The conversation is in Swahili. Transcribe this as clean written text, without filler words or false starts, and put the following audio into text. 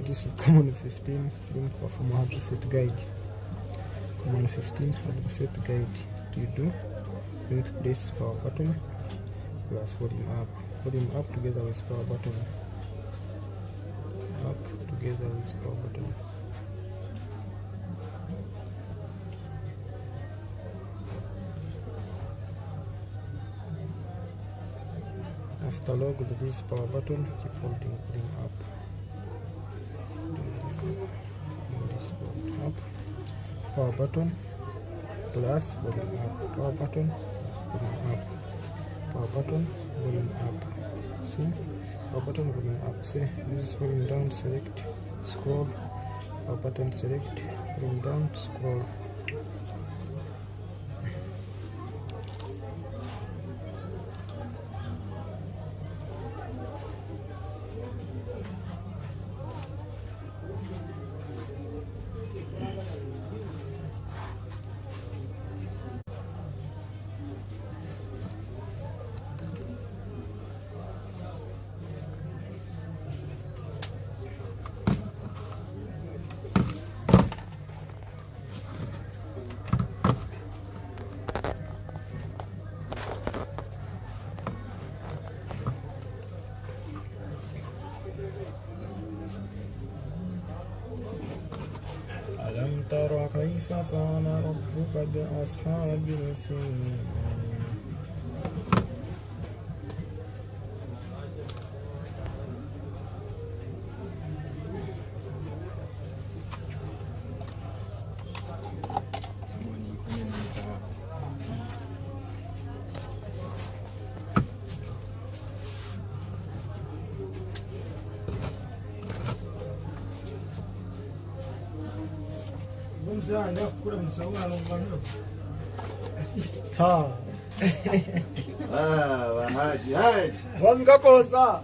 This is Camon 15 link perform hard reset guide. Camon 15 hard reset guide. You do you need to press power button plus volume up together with power button. Up together with power button. After log release power button, keep holding up. Up. Power button plus volume up. Power button plus volume up. Power button volume up. See? Power button volume up. See? This is volume down, select, scroll. Power button select, volume down, scroll. ألم تر كيف فعل ربك بأصحاب الفيل ها وهاجي هاي وانغاكوسا